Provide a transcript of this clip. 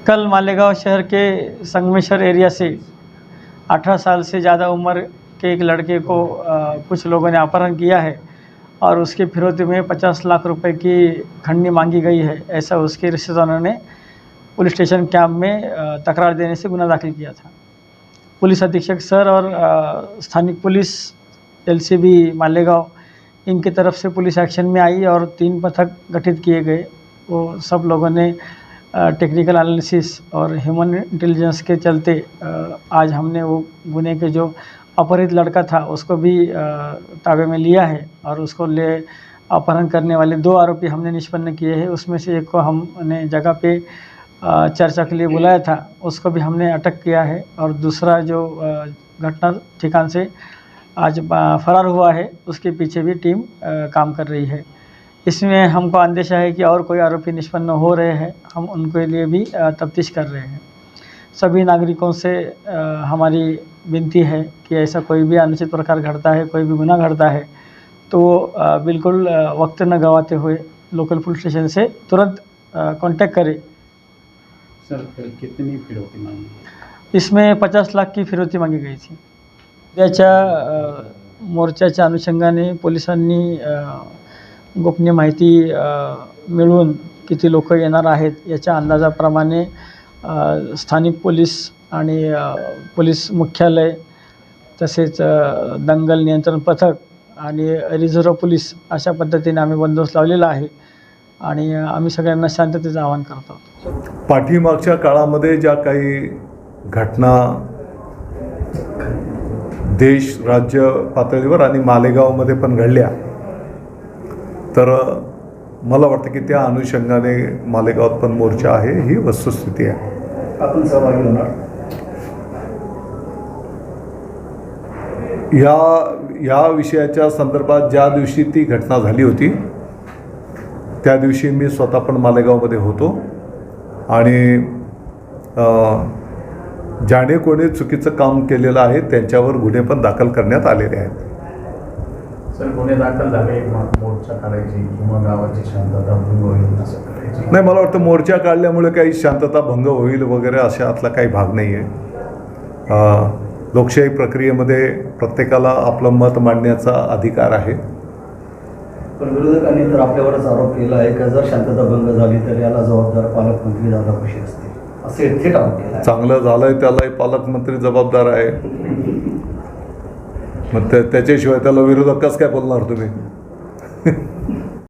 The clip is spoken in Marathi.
कल मालेगांव शहर के संगमेश्वर एरिया से 18 साल से ज़्यादा उम्र के एक लड़के को कुछ लोगों ने अपहरण किया है और उसके फिरौती में 50 लाख रुपए की खंडनी मांगी गई है। ऐसा उसके रिश्तेदारों ने पुलिस स्टेशन कैंप में तकरार देने से गुना दाखिल किया था। पुलिस अधीक्षक सर और स्थानिक पुलिस एलसीबी मालेगांव इनकी तरफ से पुलिस एक्शन में आई और 3 पथक गठित किए गए। वो सब लोगों ने टेक्निकल एनालिसिस और ह्यूमन इंटेलिजेंस के चलते आज हमने वो गुने के जो अपहरित लड़का था उसको भी ताबे में लिया है और उसको ले अपहरण करने वाले 2 आरोपी हमने निष्पन्न किए हैं। उसमें से एक को हमने जगह पे चर्चा के लिए बुलाया था, उसको भी हमने अटक किया है और दूसरा जो घटना ठिकान से आज फरार हुआ है उसके पीछे भी टीम काम कर रही है। इसमें हमको अंदेशा है कि और कोई आरोपी निष्पन्न हो रहे हैं, हम उनके लिए भी तफ्तीश कर रहे हैं। सभी नागरिकों से हमारी विनती है कि ऐसा कोई भी अनुचित प्रकार घटता है, कोई भी गुनाह घटता है तो बिल्कुल वक्त न गंवाते हुए लोकल पुलिस स्टेशन से तुरंत कांटेक्ट करें। सर कितनी फिरौती मांगी? इसमें 50 लाख की फिरौती मांगी गई थी। त्याच्या मोर्चाच्या अनुषंगाने पोलिसांनी गोपनीय माहिती मिळवून किती लोक येणार आहेत याच्या अंदाजाप्रमाणे स्थानिक पोलीस आणि पोलीस मुख्यालय तसेच दंगल नियंत्रण पथक आणि रिझर्व्ह पोलीस अशा पद्धतीने आम्ही बंदोबस्त लावलेला आहे आणि आम्ही सगळ्यांना शांततेचं आवाहन करतो। पाठीमागच्या काळामध्ये ज्या काही घटना देश राज्य पातळीवर आणि मालेगावमध्ये पण घडल्या तर मला वाटतं की त्या अनुषंगाने मालेगावात पण मोर्चा आहे, ही वस्तुस्थिती आहे। आपण सहभागी होणार? या विषयाच्या संदर्भात ज्या दिवशी ती घटना झाली होती त्या दिवशी मी स्वतः पण मालेगावमध्ये होतो आणि ज्याने कोणी चुकीचं काम केलेलं आहे त्यांच्यावर गुन्हे पण दाखल करण्यात आलेले आहेत। सर गुन्हे दाखल झाले, मोर्चा काढायची किंवा गावाची शांतता भंग होईल असं करायची? नाही, मला वाटतं मोर्चा काढल्यामुळे काही शांतता भंग होईल वगैरे अशातला काही भाग नाही आहे। लोकशाही प्रक्रियेमध्ये प्रत्येकाला आपलं मत मांडण्याचा अधिकार आहे। पण विरोधकांनी तर आपल्यावरच आरोप केला आहे की जर शांतता भंग झाली तर याला जबाबदार पालकमंत्री दादा भुसे असतील, असे थेट आरोप केला आहे। चांगलं झालंय त्यालाही पालकमंत्री जबाबदार आहे, मग त्याच्याशिवाय त्याला विरोधक कसं काय बोलणार तुम्ही?